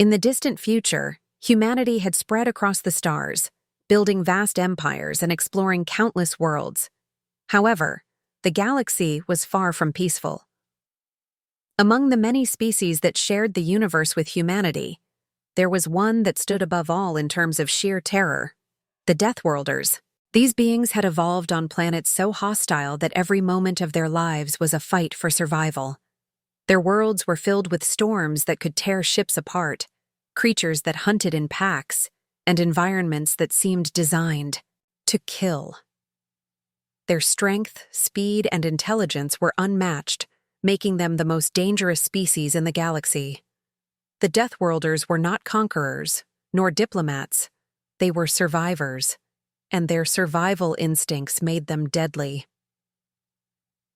In the distant future, humanity had spread across the stars, building vast empires and exploring countless worlds. However, the galaxy was far from peaceful. Among the many species that shared the universe with humanity, there was one that stood above all in terms of sheer terror: the Deathworlders. These beings had evolved on planets so hostile that every moment of their lives was a fight for survival. Their worlds were filled with storms that could tear ships apart, creatures that hunted in packs, and environments that seemed designed to kill. Their strength, speed, and intelligence were unmatched, making them the most dangerous species in the galaxy. The Deathworlders were not conquerors, nor diplomats. They were survivors, and their survival instincts made them deadly.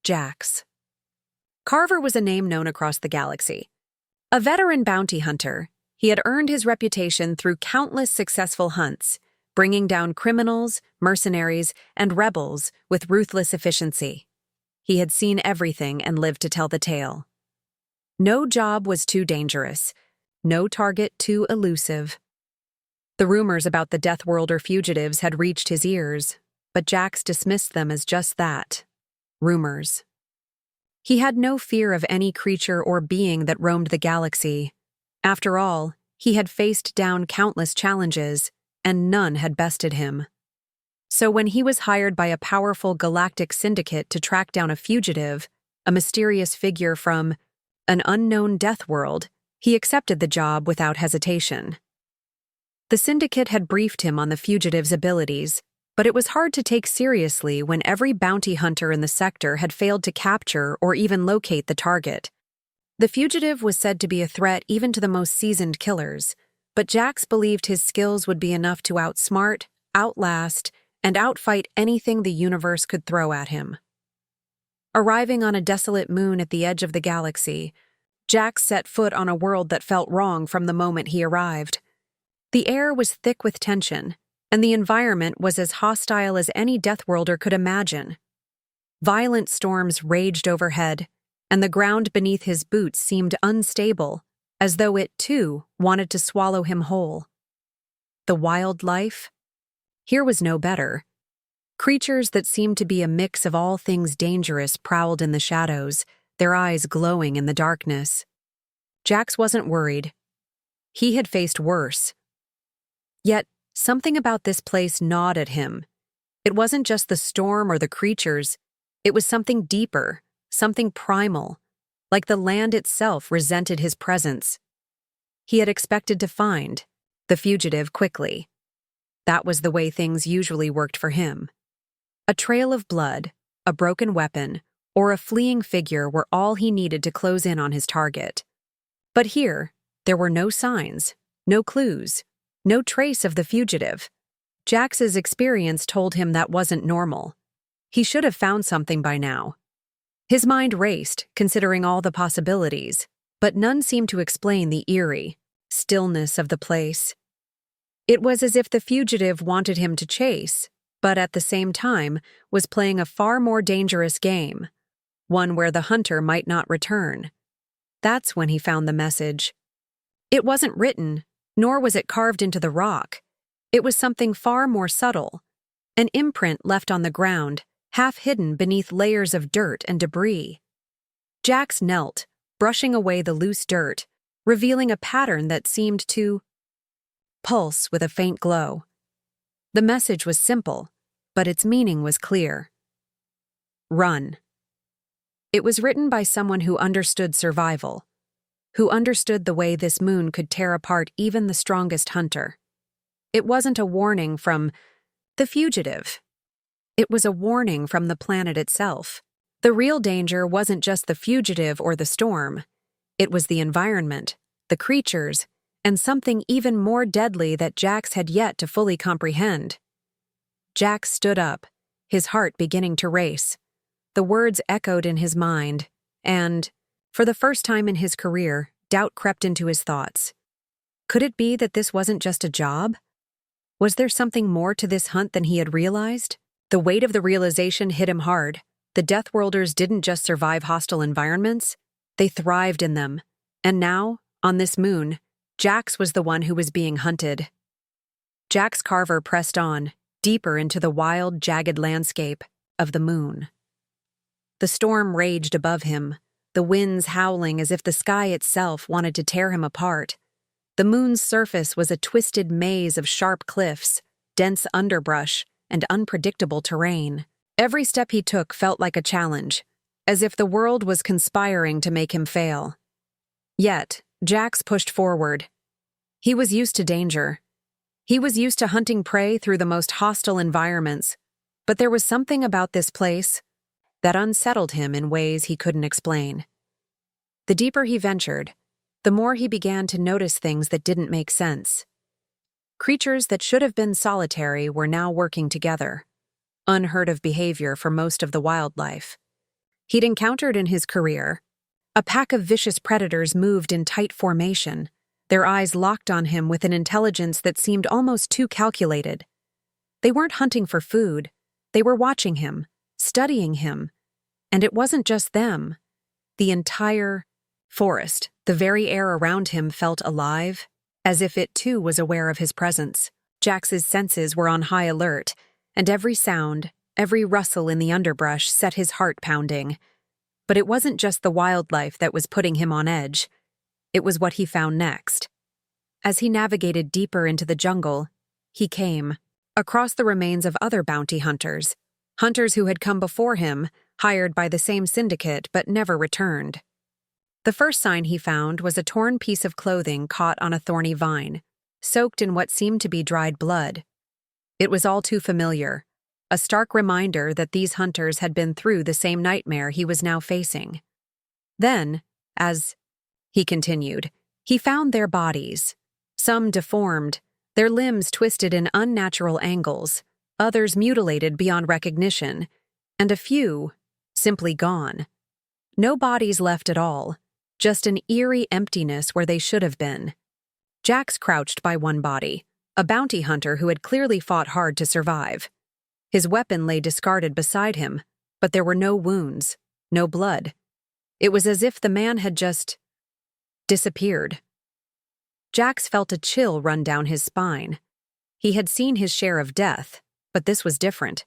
Jax. Carver was a name known across the galaxy. A veteran bounty hunter, he had earned his reputation through countless successful hunts, bringing down criminals, mercenaries, and rebels with ruthless efficiency. He had seen everything and lived to tell the tale. No job was too dangerous, no target too elusive. The rumors about the Deathworlder fugitives had reached his ears, but Jax dismissed them as just that: rumors. He had no fear of any creature or being that roamed the galaxy. After all, he had faced down countless challenges, and none had bested him. So when he was hired by a powerful galactic syndicate to track down a fugitive, a mysterious figure from an unknown death world, he accepted the job without hesitation. The syndicate had briefed him on the fugitive's abilities, but it was hard to take seriously when every bounty hunter in the sector had failed to capture or even locate the target. The fugitive was said to be a threat even to the most seasoned killers, but Jax believed his skills would be enough to outsmart, outlast, and outfight anything the universe could throw at him. Arriving on a desolate moon at the edge of the galaxy, Jax set foot on a world that felt wrong from the moment he arrived. The air was thick with tension, and the environment was as hostile as any Deathworlder could imagine. Violent storms raged overhead, and the ground beneath his boots seemed unstable, as though it, too, wanted to swallow him whole. The wildlife? Here was no better. Creatures that seemed to be a mix of all things dangerous prowled in the shadows, their eyes glowing in the darkness. Jax wasn't worried. He had faced worse. Yet, something about this place gnawed at him. It wasn't just the storm or the creatures, it was something deeper, something primal, like the land itself resented his presence. He had expected to find the fugitive quickly. That was the way things usually worked for him. A trail of blood, a broken weapon, or a fleeing figure were all he needed to close in on his target. But here, there were no signs, no clues, no trace of the fugitive. Jax's experience told him that wasn't normal. He should have found something by now. His mind raced, considering all the possibilities, but none seemed to explain the eerie stillness of the place. It was as if the fugitive wanted him to chase, but at the same time was playing a far more dangerous game, one where the hunter might not return. That's when he found the message. It wasn't written, nor was it carved into the rock. It was something far more subtle, an imprint left on the ground, half hidden beneath layers of dirt and debris. Jax knelt, brushing away the loose dirt, revealing a pattern that seemed to pulse with a faint glow. The message was simple, but its meaning was clear. Run. It was written by someone who understood survival, who understood the way this moon could tear apart even the strongest hunter. It wasn't a warning from the fugitive. It was a warning from the planet itself. The real danger wasn't just the fugitive or the storm. It was the environment, the creatures, and something even more deadly that Jax had yet to fully comprehend. Jax stood up, his heart beginning to race. The words echoed in his mind, and, for the first time in his career, doubt crept into his thoughts. Could it be that this wasn't just a job? Was there something more to this hunt than he had realized? The weight of the realization hit him hard. The Deathworlders didn't just survive hostile environments, they thrived in them. And now, on this moon, Jax was the one who was being hunted. Jax Carver pressed on, deeper into the wild, jagged landscape of the moon. The storm raged above him, the winds howling as if the sky itself wanted to tear him apart. The moon's surface was a twisted maze of sharp cliffs, dense underbrush, and unpredictable terrain. Every step he took felt like a challenge, as if the world was conspiring to make him fail. Yet, Jax pushed forward. He was used to danger. He was used to hunting prey through the most hostile environments, but there was something about this place that unsettled him in ways he couldn't explain. The deeper he ventured, the more he began to notice things that didn't make sense. Creatures that should have been solitary were now working together. Unheard of behavior for most of the wildlife he'd encountered in his career. A pack of vicious predators moved in tight formation, their eyes locked on him with an intelligence that seemed almost too calculated. They weren't hunting for food, they were watching him, studying him. And it wasn't just them. The entire forest, the very air around him felt alive, as if it too was aware of his presence. Jax's senses were on high alert, and every sound, every rustle in the underbrush set his heart pounding. But it wasn't just the wildlife that was putting him on edge. It was what he found next. As he navigated deeper into the jungle, he came across the remains of other bounty hunters, hunters who had come before him, hired by the same syndicate but never returned. The first sign he found was a torn piece of clothing caught on a thorny vine, soaked in what seemed to be dried blood. It was all too familiar, a stark reminder that these hunters had been through the same nightmare he was now facing. Then, as he continued, he found their bodies, some deformed, their limbs twisted in unnatural angles, others mutilated beyond recognition, and a few simply gone. No bodies left at all, just an eerie emptiness where they should have been. Jax crouched by one body, a bounty hunter who had clearly fought hard to survive. His weapon lay discarded beside him, but there were no wounds, no blood. It was as if the man had just disappeared. Jax felt a chill run down his spine. He had seen his share of death, but this was different.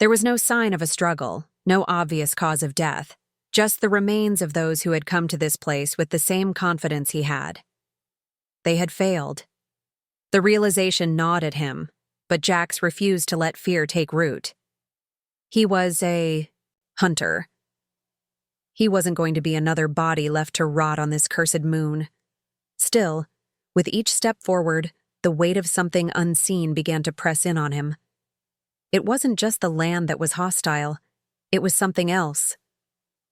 There was no sign of a struggle, no obvious cause of death, just the remains of those who had come to this place with the same confidence he had. They had failed. The realization gnawed at him, but Jax refused to let fear take root. He was a hunter. He wasn't going to be another body left to rot on this cursed moon. Still, with each step forward, the weight of something unseen began to press in on him. It wasn't just the land that was hostile, it was something else.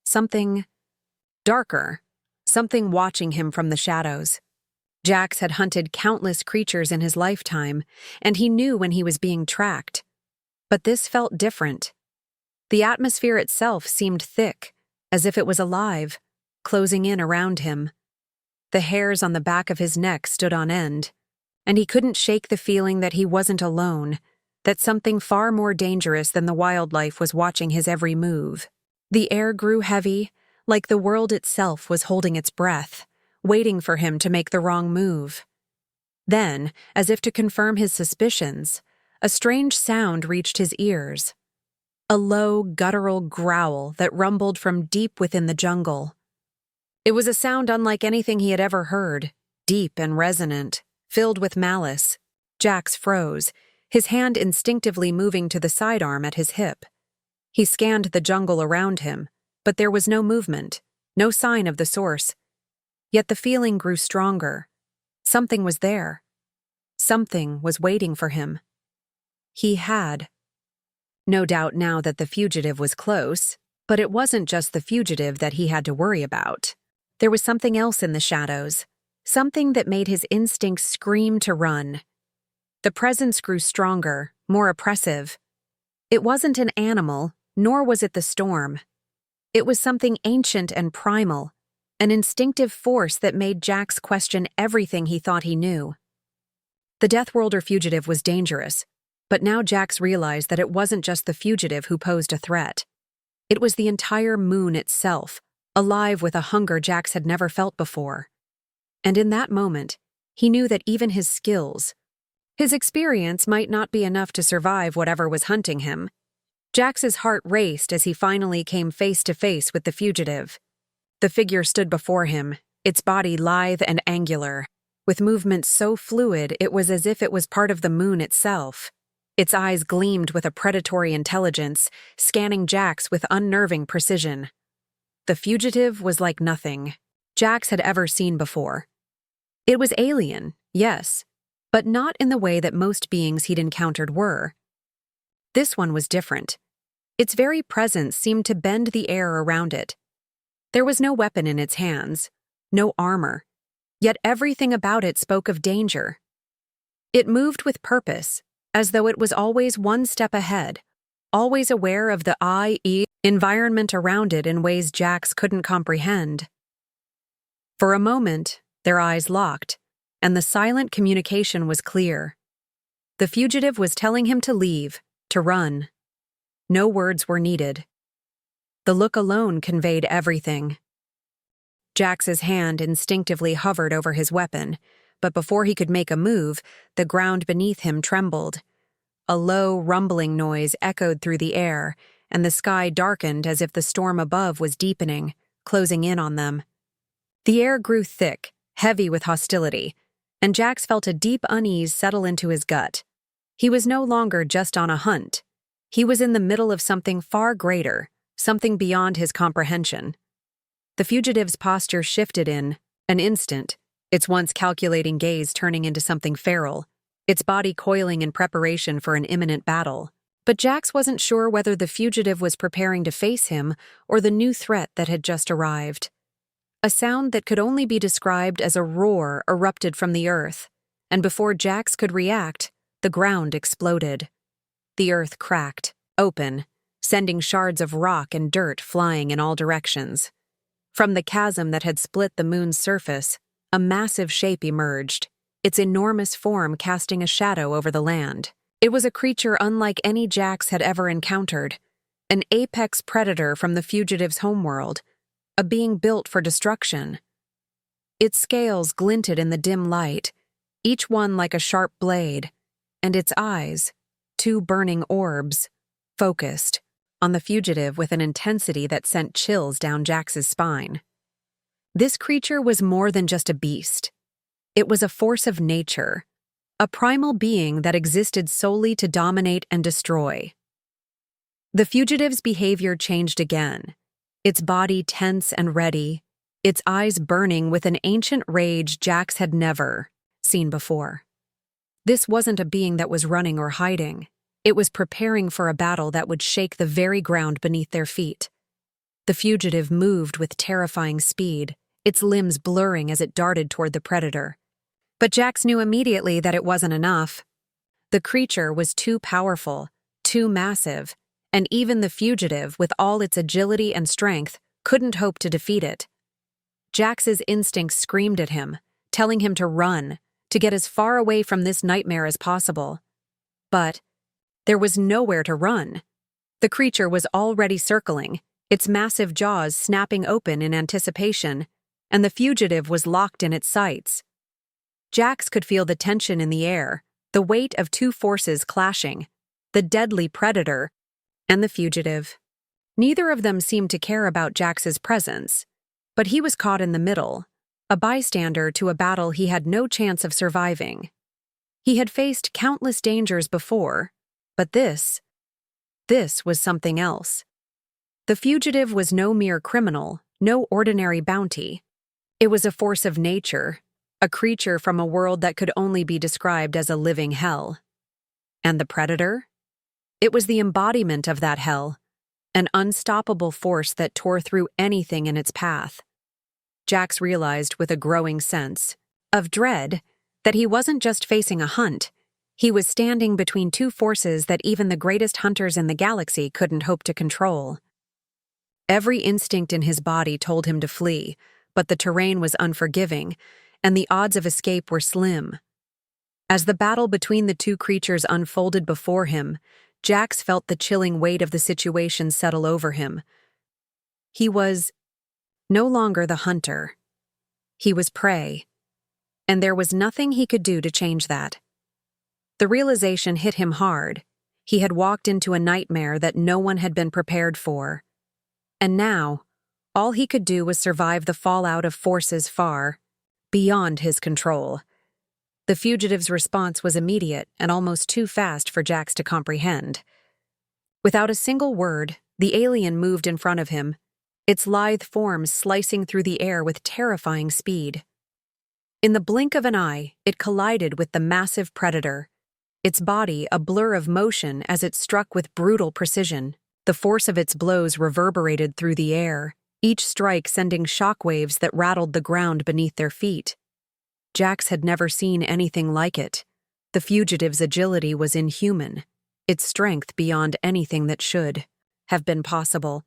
Something darker, something watching him from the shadows. Jax had hunted countless creatures in his lifetime, and he knew when he was being tracked. But this felt different. The atmosphere itself seemed thick, as if it was alive, closing in around him. The hairs on the back of his neck stood on end, and he couldn't shake the feeling that he wasn't alone, that something far more dangerous than the wildlife was watching his every move. The air grew heavy, like the world itself was holding its breath, waiting for him to make the wrong move. Then, as if to confirm his suspicions, a strange sound reached his ears. A low, guttural growl that rumbled from deep within the jungle. It was a sound unlike anything he had ever heard, deep and resonant, filled with malice. Jax froze, his hand instinctively moving to the sidearm at his hip. He scanned the jungle around him, but there was no movement, no sign of the source. Yet the feeling grew stronger. Something was there. Something was waiting for him. He had. No doubt now that the fugitive was close, but it wasn't just the fugitive that he had to worry about. There was something else in the shadows, something that made his instincts scream to run. The presence grew stronger, more oppressive. It wasn't an animal, nor was it the storm. It was something ancient and primal, an instinctive force that made Jax question everything he thought he knew. The Deathworlder fugitive was dangerous, but now Jax realized that it wasn't just the fugitive who posed a threat. It was the entire moon itself, alive with a hunger Jax had never felt before. And in that moment, he knew that even his experience might not be enough to survive whatever was hunting him. Jax's heart raced as he finally came face to face with the fugitive. The figure stood before him, its body lithe and angular, with movements so fluid it was as if it was part of the moon itself. Its eyes gleamed with a predatory intelligence, scanning Jax with unnerving precision. The fugitive was like nothing Jax had ever seen before. It was alien, yes, but not in the way that most beings he'd encountered were. This one was different. Its very presence seemed to bend the air around it. There was no weapon in its hands, no armor, yet everything about it spoke of danger. It moved with purpose, as though it was always one step ahead, always aware of the environment around it in ways Jax couldn't comprehend. For a moment, their eyes locked, and the silent communication was clear. The fugitive was telling him to leave, to run. No words were needed. The look alone conveyed everything. Jax's hand instinctively hovered over his weapon, but before he could make a move, the ground beneath him trembled. A low, rumbling noise echoed through the air, and the sky darkened as if the storm above was deepening, closing in on them. The air grew thick, heavy with hostility, and Jax felt a deep unease settle into his gut. He was no longer just on a hunt. He was in the middle of something far greater, something beyond his comprehension. The fugitive's posture shifted in an instant, its once calculating gaze turning into something feral, its body coiling in preparation for an imminent battle. But Jax wasn't sure whether the fugitive was preparing to face him or the new threat that had just arrived. A sound that could only be described as a roar erupted from the earth, and before Jax could react, the ground exploded. The earth cracked, open, sending shards of rock and dirt flying in all directions. From the chasm that had split the moon's surface, a massive shape emerged, its enormous form casting a shadow over the land. It was a creature unlike any Jax had ever encountered, an apex predator from the fugitive's homeworld, a being built for destruction. Its scales glinted in the dim light, each one like a sharp blade, and its eyes, two burning orbs, focused on the fugitive with an intensity that sent chills down Jax's spine. This creature was more than just a beast. It was a force of nature, a primal being that existed solely to dominate and destroy. The fugitive's behavior changed again, its body tense and ready, its eyes burning with an ancient rage Jax had never seen before. This wasn't a being that was running or hiding. It was preparing for a battle that would shake the very ground beneath their feet. The fugitive moved with terrifying speed, its limbs blurring as it darted toward the predator. But Jax knew immediately that it wasn't enough. The creature was too powerful, too massive, and even the fugitive, with all its agility and strength, couldn't hope to defeat it. Jax's instincts screamed at him, telling him to run, to get as far away from this nightmare as possible. But there was nowhere to run. The creature was already circling, its massive jaws snapping open in anticipation, and the fugitive was locked in its sights. Jax could feel the tension in the air, the weight of two forces clashing, the deadly predator and the fugitive. Neither of them seemed to care about Jax's presence, but he was caught in the middle, a bystander to a battle he had no chance of surviving. He had faced countless dangers before, but this was something else. The fugitive was no mere criminal, no ordinary bounty. It was a force of nature, a creature from a world that could only be described as a living hell. And the predator? It was the embodiment of that hell, an unstoppable force that tore through anything in its path. Jax realized with a growing sense of dread that he wasn't just facing a hunt, he was standing between two forces that even the greatest hunters in the galaxy couldn't hope to control. Every instinct in his body told him to flee, but the terrain was unforgiving, and the odds of escape were slim. As the battle between the two creatures unfolded before him, Jax felt the chilling weight of the situation settle over him. He was no longer the hunter. He was prey. and there was nothing he could do to change that. The realization hit him hard. He had walked into a nightmare that no one had been prepared for. And now, all he could do was survive the fallout of forces far beyond his control. The fugitive's response was immediate and almost too fast for Jax to comprehend. Without a single word, the alien moved in front of him, its lithe form slicing through the air with terrifying speed. In the blink of an eye, it collided with the massive predator, its body a blur of motion as it struck with brutal precision. The force of its blows reverberated through the air, each strike sending shockwaves that rattled the ground beneath their feet. Jax had never seen anything like it. The fugitive's agility was inhuman, its strength beyond anything that should have been possible.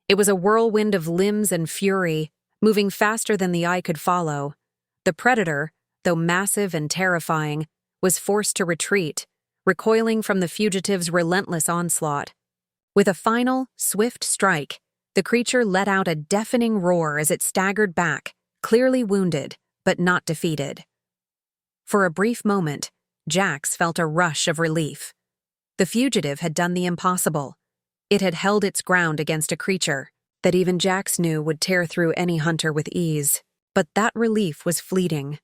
It was a whirlwind of limbs and fury, moving faster than the eye could follow. The predator, though massive and terrifying, was forced to retreat, recoiling from the fugitive's relentless onslaught. With a final, swift strike, the creature let out a deafening roar as it staggered back, clearly wounded, but not defeated. For a brief moment, Jax felt a rush of relief. The fugitive had done the impossible. It had held its ground against a creature that even Jax knew would tear through any hunter with ease. But that relief was fleeting.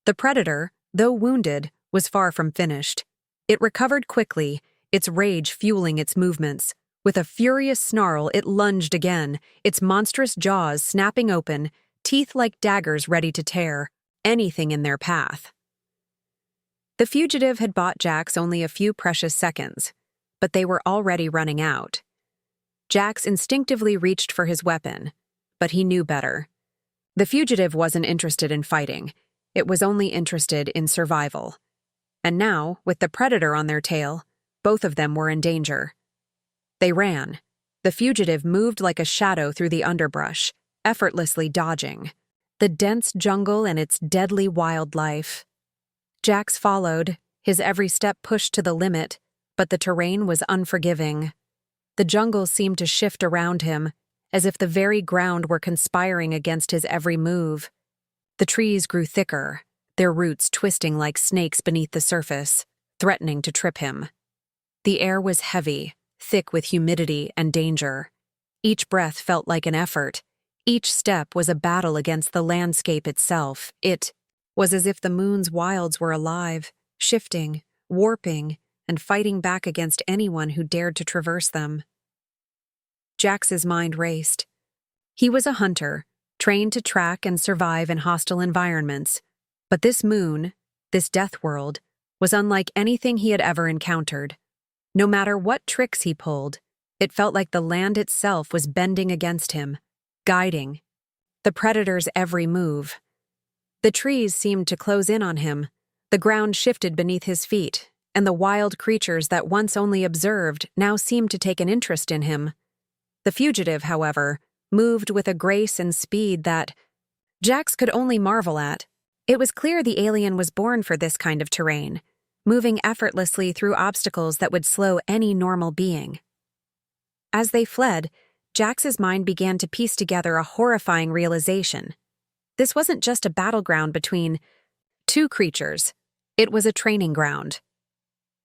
The predator, though wounded, was far from finished. It recovered quickly, its rage fueling its movements. With a furious snarl, it lunged again, its monstrous jaws snapping open, teeth like daggers ready to tear anything in their path. The fugitive had bought Jax only a few precious seconds, but they were already running out. Jax instinctively reached for his weapon, but he knew better. The fugitive wasn't interested in fighting. It was only interested in survival. And now, with the predator on their tail, both of them were in danger. They ran. The fugitive moved like a shadow through the underbrush, effortlessly dodging the dense jungle and its deadly wildlife. Jax followed, his every step pushed to the limit, but the terrain was unforgiving. The jungle seemed to shift around him, as if the very ground were conspiring against his every move. The trees grew thicker, their roots twisting like snakes beneath the surface, threatening to trip him. The air was heavy, thick with humidity and danger. Each breath felt like an effort. Each step was a battle against the landscape itself. It was as if the moon's wilds were alive, shifting, warping, and fighting back against anyone who dared to traverse them. Jax's mind raced. He was a hunter, trained to track and survive in hostile environments. But this moon, this death world, was unlike anything he had ever encountered. No matter what tricks he pulled, it felt like the land itself was bending against him, guiding the predator's every move. The trees seemed to close in on him, the ground shifted beneath his feet, and the wild creatures that once only observed now seemed to take an interest in him. The fugitive, however, moved with a grace and speed that Jax could only marvel at. It was clear the alien was born for this kind of terrain, moving effortlessly through obstacles that would slow any normal being. As they fled, Jax's mind began to piece together a horrifying realization. This wasn't just a battleground between two creatures, it was a training ground.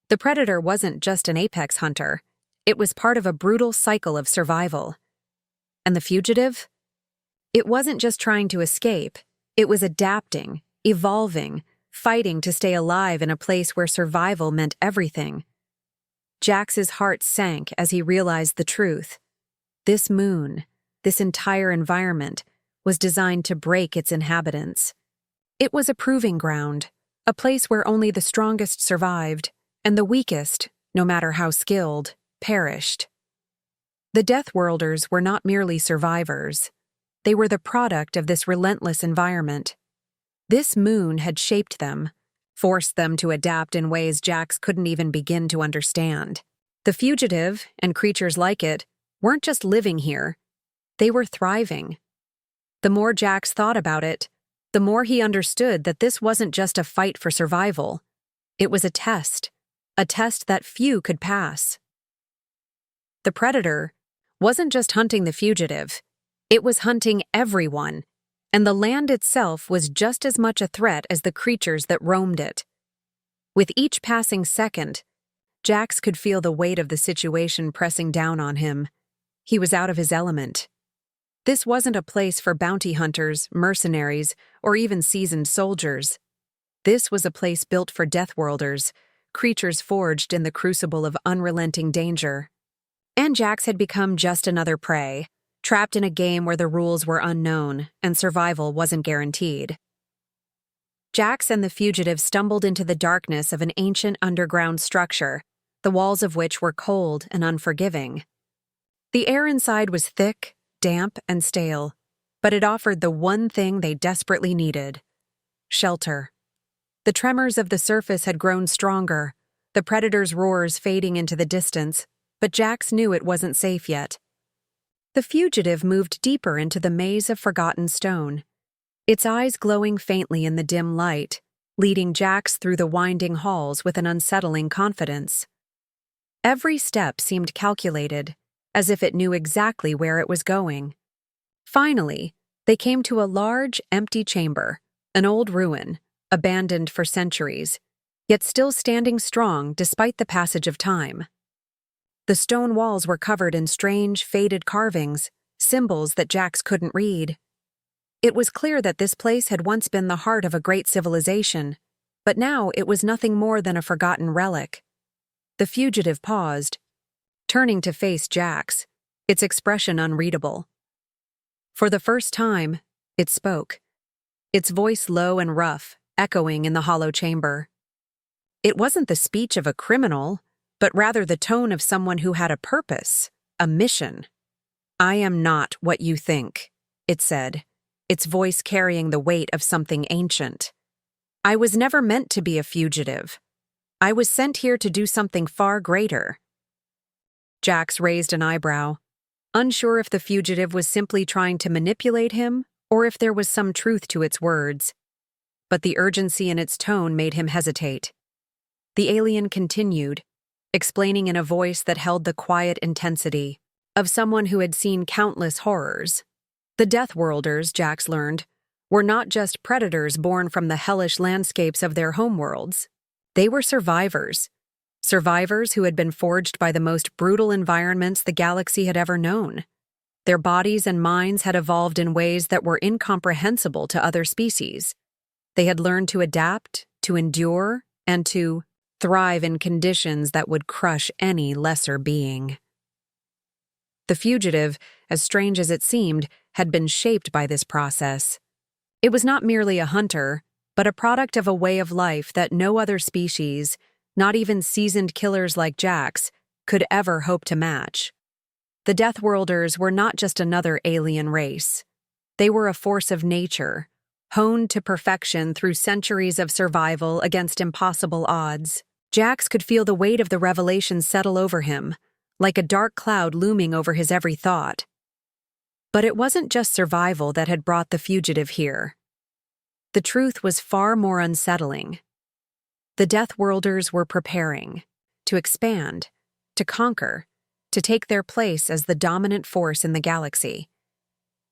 The predator wasn't just an apex hunter, it was part of a brutal cycle of survival. And the fugitive? It wasn't just trying to escape, it was adapting, evolving, fighting to stay alive in a place where survival meant everything. Jax's heart sank as he realized the truth. This moon, this entire environment, was designed to break its inhabitants. It was a proving ground, a place where only the strongest survived, and the weakest, no matter how skilled, perished. The Deathworlders were not merely survivors. They were the product of this relentless environment. This moon had shaped them, forced them to adapt in ways Jax couldn't even begin to understand. The fugitive, and creatures like it, weren't just living here. They were thriving. The more Jax thought about it, the more he understood that this wasn't just a fight for survival. It was a test that few could pass. The predator wasn't just hunting the fugitive, it was hunting everyone, and the land itself was just as much a threat as the creatures that roamed it. With each passing second, Jax could feel the weight of the situation pressing down on him. He was out of his element. This wasn't a place for bounty hunters, mercenaries, or even seasoned soldiers. This was a place built for Deathworlders, creatures forged in the crucible of unrelenting danger. And Jax had become just another prey, trapped in a game where the rules were unknown and survival wasn't guaranteed. Jax and the fugitive stumbled into the darkness of an ancient underground structure, the walls of which were cold and unforgiving. The air inside was thick, damp, and stale, but it offered the one thing they desperately needed: shelter. The tremors of the surface had grown stronger, the predator's roars fading into the distance, but Jax knew it wasn't safe yet. The fugitive moved deeper into the maze of forgotten stone, its eyes glowing faintly in the dim light, leading Jax through the winding halls with an unsettling confidence. Every step seemed calculated, as if it knew exactly where it was going. Finally, they came to a large, empty chamber, an old ruin, abandoned for centuries, yet still standing strong despite the passage of time. The stone walls were covered in strange, faded carvings, symbols that Jax couldn't read. It was clear that this place had once been the heart of a great civilization, but now it was nothing more than a forgotten relic. The fugitive paused, turning to face Jax, its expression unreadable. For the first time, it spoke, its voice low and rough, echoing in the hollow chamber. It wasn't the speech of a criminal, but rather the tone of someone who had a purpose, a mission. "I am not what you think," it said, its voice carrying the weight of something ancient. "I was never meant to be a fugitive. I was sent here to do something far greater." Jax raised an eyebrow, unsure if the fugitive was simply trying to manipulate him or if there was some truth to its words. But the urgency in its tone made him hesitate. The alien continued, explaining in a voice that held the quiet intensity of someone who had seen countless horrors. The Deathworlders, Jax learned, were not just predators born from the hellish landscapes of their homeworlds. They were survivors who had been forged by the most brutal environments the galaxy had ever known. Their bodies and minds had evolved in ways that were incomprehensible to other species. They had learned to adapt, to endure, and to thrive in conditions that would crush any lesser being. The fugitive, as strange as it seemed, had been shaped by this process. It was not merely a hunter, but a product of a way of life that no other species, not even seasoned killers like Jax, could ever hope to match. The Deathworlders were not just another alien race. They were a force of nature, honed to perfection through centuries of survival against impossible odds. Jax could feel the weight of the revelation settle over him, like a dark cloud looming over his every thought. But it wasn't just survival that had brought the fugitive here. The truth was far more unsettling. The Deathworlders were preparing to expand, to conquer, to take their place as the dominant force in the galaxy.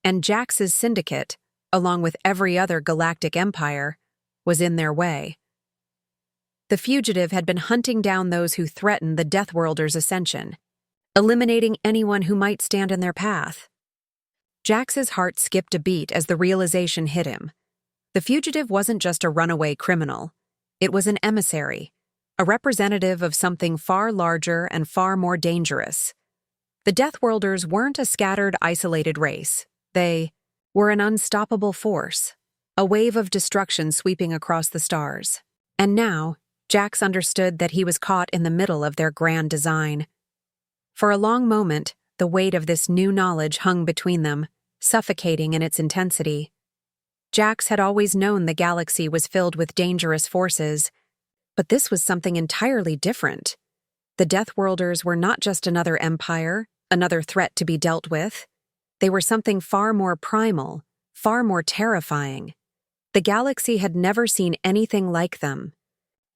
And Jax's syndicate, along with every other galactic empire, was in their way. The fugitive had been hunting down those who threatened the Deathworlders' ascension, eliminating anyone who might stand in their path. Jax's heart skipped a beat as the realization hit him. The fugitive wasn't just a runaway criminal. It was an emissary, a representative of something far larger and far more dangerous. The Deathworlders weren't a scattered, isolated race. They were an unstoppable force, a wave of destruction sweeping across the stars. And now, Jax understood that he was caught in the middle of their grand design. For a long moment, the weight of this new knowledge hung between them, suffocating in its intensity. Jax had always known the galaxy was filled with dangerous forces, but this was something entirely different. The Deathworlders were not just another empire, another threat to be dealt with. They were something far more primal, far more terrifying. The galaxy had never seen anything like them.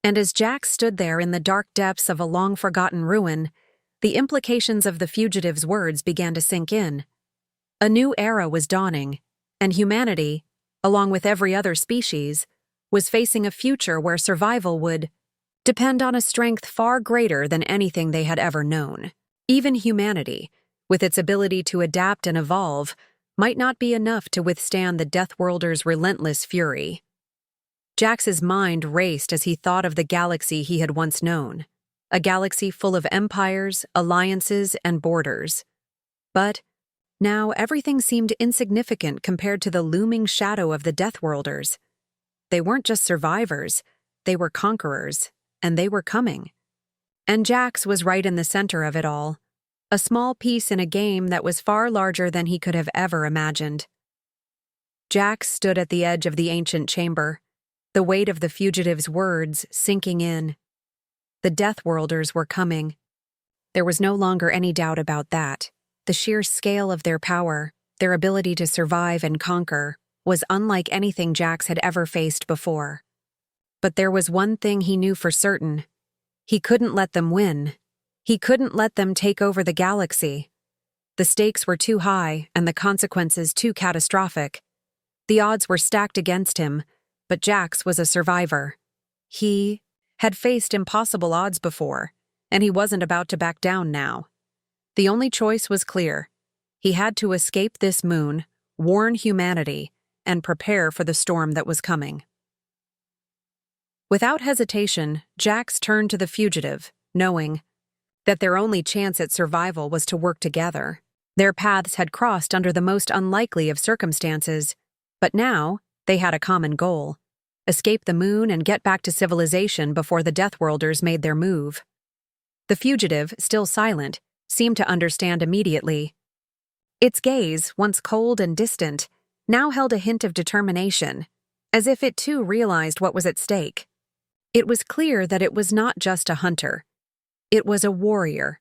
And as Jax stood there in the dark depths of a long-forgotten ruin, the implications of the fugitive's words began to sink in. A new era was dawning, and humanity, along with every other species, was facing a future where survival would depend on a strength far greater than anything they had ever known. Even humanity, with its ability to adapt and evolve, might not be enough to withstand the Deathworlders' relentless fury. Jax's mind raced as he thought of the galaxy he had once known, a galaxy full of empires, alliances, and borders. But now everything seemed insignificant compared to the looming shadow of the Deathworlders. They weren't just survivors, they were conquerors, and they were coming. And Jax was right in the center of it all, a small piece in a game that was far larger than he could have ever imagined. Jax stood at the edge of the ancient chamber, the weight of the fugitive's words sinking in. The Deathworlders were coming. There was no longer any doubt about that. The sheer scale of their power, their ability to survive and conquer, was unlike anything Jax had ever faced before. But there was one thing he knew for certain. He couldn't let them win. He couldn't let them take over the galaxy. The stakes were too high and the consequences too catastrophic. The odds were stacked against him, but Jax was a survivor. He had faced impossible odds before, and he wasn't about to back down now. The only choice was clear. He had to escape this moon, warn humanity, and prepare for the storm that was coming. Without hesitation, Jax turned to the fugitive, knowing that their only chance at survival was to work together. Their paths had crossed under the most unlikely of circumstances, but now they had a common goal: escape the moon and get back to civilization before the Deathworlders made their move. The fugitive, still silent, seemed to understand immediately. Its gaze, once cold and distant, now held a hint of determination, as if it too realized what was at stake. It was clear that it was not just a hunter. It was a warrior,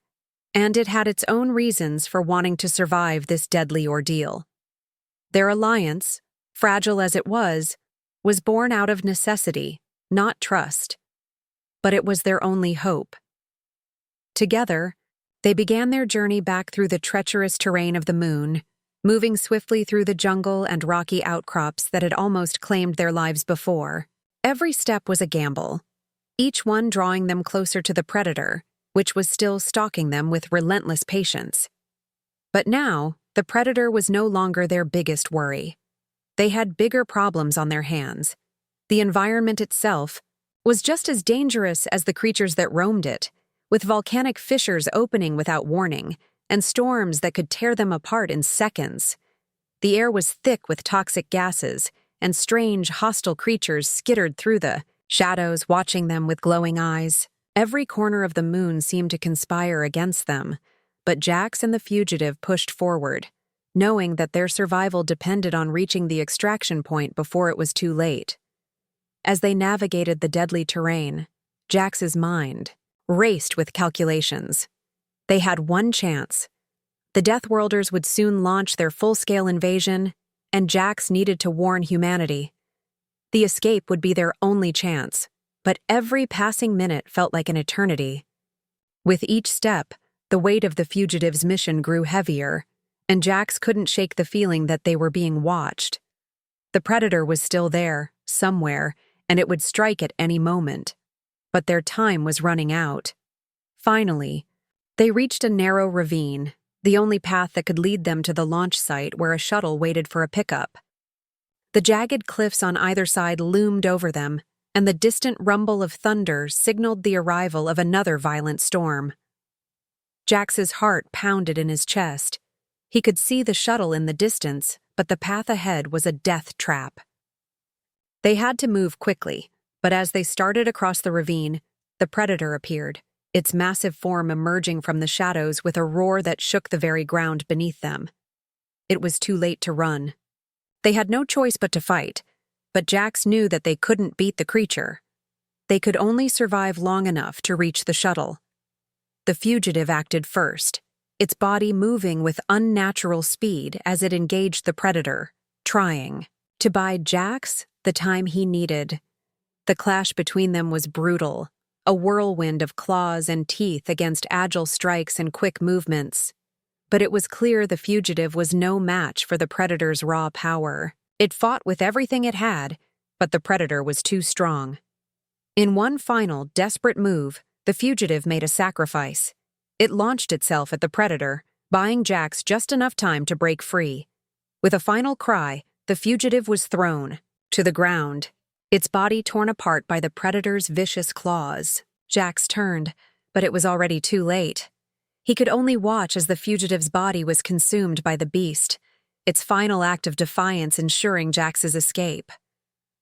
and it had its own reasons for wanting to survive this deadly ordeal. Their alliance, fragile as it was born out of necessity, not trust. But it was their only hope. Together, they began their journey back through the treacherous terrain of the moon, moving swiftly through the jungle and rocky outcrops that had almost claimed their lives before. Every step was a gamble, each one drawing them closer to the predator, which was still stalking them with relentless patience. But now, the predator was no longer their biggest worry. They had bigger problems on their hands. The environment itself was just as dangerous as the creatures that roamed it, with volcanic fissures opening without warning, and storms that could tear them apart in seconds. The air was thick with toxic gases, and strange, hostile creatures skittered through the shadows, watching them with glowing eyes. Every corner of the moon seemed to conspire against them, but Jax and the fugitive pushed forward, knowing that their survival depended on reaching the extraction point before it was too late. As they navigated the deadly terrain, Jax's mind raced with calculations. They had one chance. The Deathworlders would soon launch their full-scale invasion, and Jax needed to warn humanity. The escape would be their only chance, but every passing minute felt like an eternity. With each step, the weight of the fugitive's mission grew heavier, and Jax couldn't shake the feeling that they were being watched. The predator was still there, somewhere, and it would strike at any moment. But their time was running out. Finally, they reached a narrow ravine, the only path that could lead them to the launch site where a shuttle waited for a pickup. The jagged cliffs on either side loomed over them, and the distant rumble of thunder signaled the arrival of another violent storm. Jax's heart pounded in his chest. He could see the shuttle in the distance, but the path ahead was a death trap. They had to move quickly, but as they started across the ravine, the predator appeared, its massive form emerging from the shadows with a roar that shook the very ground beneath them. It was too late to run. They had no choice but to fight, but Jax knew that they couldn't beat the creature. They could only survive long enough to reach the shuttle. The fugitive acted first, its body moving with unnatural speed as it engaged the predator, trying to buy Jax the time he needed. The clash between them was brutal, a whirlwind of claws and teeth against agile strikes and quick movements. But it was clear the fugitive was no match for the predator's raw power. It fought with everything it had, but the predator was too strong. In one final, desperate move, the fugitive made a sacrifice. It launched itself at the predator, buying Jax just enough time to break free. With a final cry, the fugitive was thrown to the ground, its body torn apart by the predator's vicious claws. Jax turned, but it was already too late. He could only watch as the fugitive's body was consumed by the beast, its final act of defiance ensuring Jax's escape.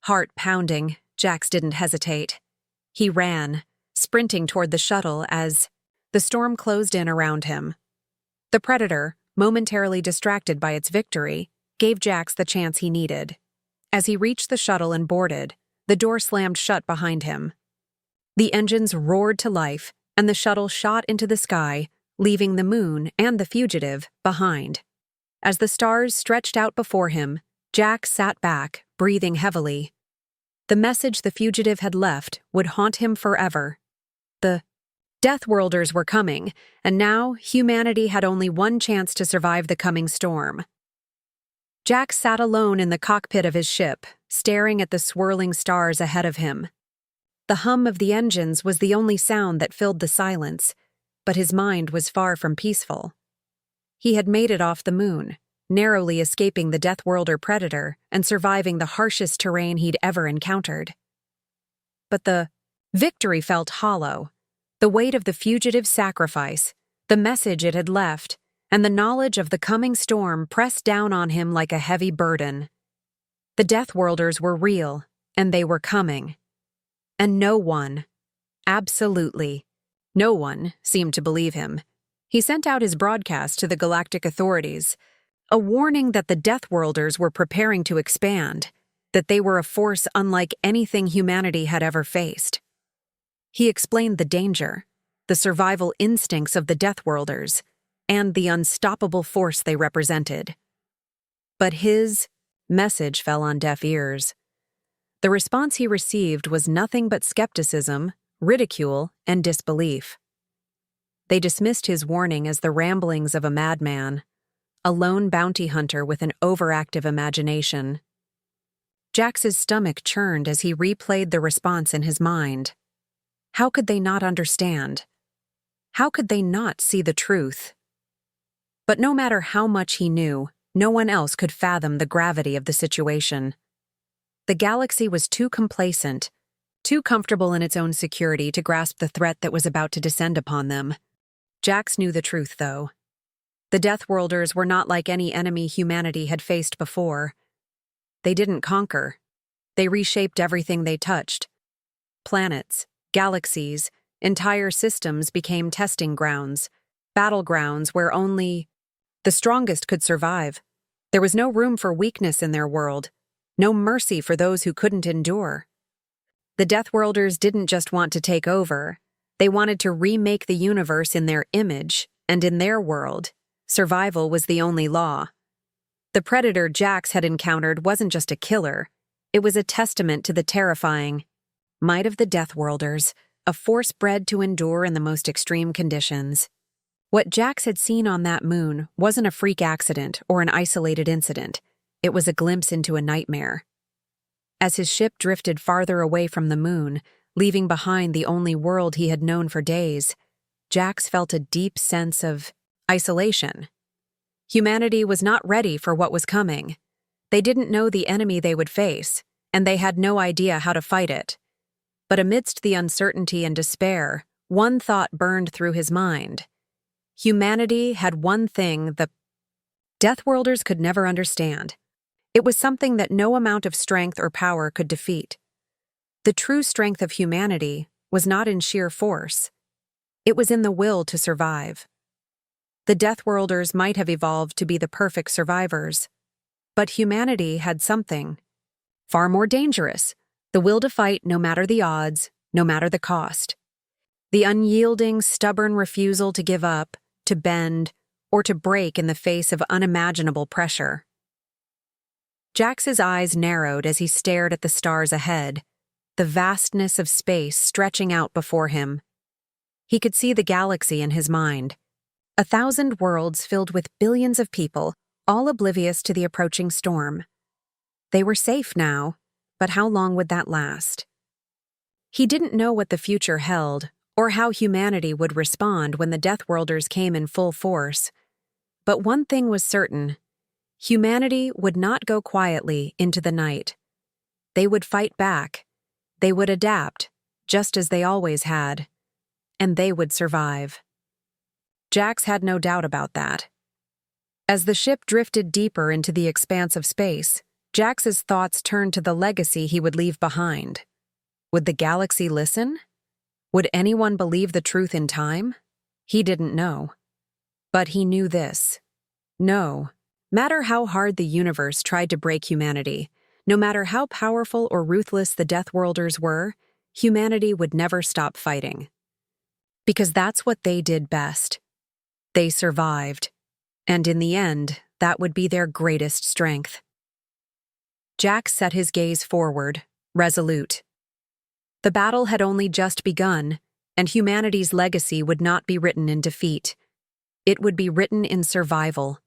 Heart pounding, Jax didn't hesitate. He ran, sprinting toward the shuttle as the storm closed in around him. The predator, momentarily distracted by its victory, gave Jax the chance he needed. As he reached the shuttle and boarded, the door slammed shut behind him. The engines roared to life, and the shuttle shot into the sky, leaving the moon and the fugitive behind. As the stars stretched out before him, Jax sat back, breathing heavily. The message the fugitive had left would haunt him forever. The Deathworlders were coming, and now humanity had only one chance to survive the coming storm. Jax sat alone in the cockpit of his ship, staring at the swirling stars ahead of him. The hum of the engines was the only sound that filled the silence, but his mind was far from peaceful. He had made it off the moon, narrowly escaping the Deathworlder predator and surviving the harshest terrain he'd ever encountered. But the victory felt hollow. The weight of the fugitive's sacrifice, the message it had left, and the knowledge of the coming storm pressed down on him like a heavy burden. The Deathworlders were real, and they were coming. And no one, absolutely no one, seemed to believe him. He sent out his broadcast to the galactic authorities, a warning that the Deathworlders were preparing to expand, that they were a force unlike anything humanity had ever faced. He explained the danger, the survival instincts of the Deathworlders, and the unstoppable force they represented. But his message fell on deaf ears. The response he received was nothing but skepticism, ridicule, and disbelief. They dismissed his warning as the ramblings of a madman, a lone bounty hunter with an overactive imagination. Jax's stomach churned as he replayed the response in his mind. How could they not understand? How could they not see the truth? But no matter how much he knew, no one else could fathom the gravity of the situation. The galaxy was too complacent, too comfortable in its own security to grasp the threat that was about to descend upon them. Jax knew the truth, though. The Deathworlders were not like any enemy humanity had faced before. They didn't conquer. They reshaped everything they touched. Planets, galaxies, entire systems became testing grounds, battlegrounds where only the strongest could survive. There was no room for weakness in their world, no mercy for those who couldn't endure. The Deathworlders didn't just want to take over. They wanted to remake the universe in their image, and in their world, survival was the only law. The predator Jax had encountered wasn't just a killer, it was a testament to the terrifying might of the Deathworlders, a force bred to endure in the most extreme conditions. What Jax had seen on that moon wasn't a freak accident or an isolated incident. It was a glimpse into a nightmare. As his ship drifted farther away from the moon, leaving behind the only world he had known for days, Jax felt a deep sense of isolation. Humanity was not ready for what was coming. They didn't know the enemy they would face, and they had no idea how to fight it. But amidst the uncertainty and despair, one thought burned through his mind. Humanity had one thing the Deathworlders could never understand. It was something that no amount of strength or power could defeat. The true strength of humanity was not in sheer force. It was in the will to survive. The Deathworlders might have evolved to be the perfect survivors, but humanity had something far more dangerous, the will to fight no matter the odds, no matter the cost. The unyielding, stubborn refusal to give up, to bend, or to break in the face of unimaginable pressure. Jax's eyes narrowed as he stared at the stars ahead, the vastness of space stretching out before him. He could see the galaxy in his mind, 1,000 worlds filled with billions of people, all oblivious to the approaching storm. They were safe now, but how long would that last? He didn't know what the future held, or how humanity would respond when the Deathworlders came in full force. But one thing was certain: humanity would not go quietly into the night. They would fight back. They would adapt, just as they always had. And they would survive. Jax had no doubt about that. As the ship drifted deeper into the expanse of space, Jax's thoughts turned to the legacy he would leave behind. Would the galaxy listen? Would anyone believe the truth in time? He didn't know. But he knew this. No matter how hard the universe tried to break humanity, no matter how powerful or ruthless the Deathworlders were, humanity would never stop fighting. Because that's what they did best. They survived. And in the end, that would be their greatest strength. Jax set his gaze forward, resolute. The battle had only just begun, and humanity's legacy would not be written in defeat. It would be written in survival.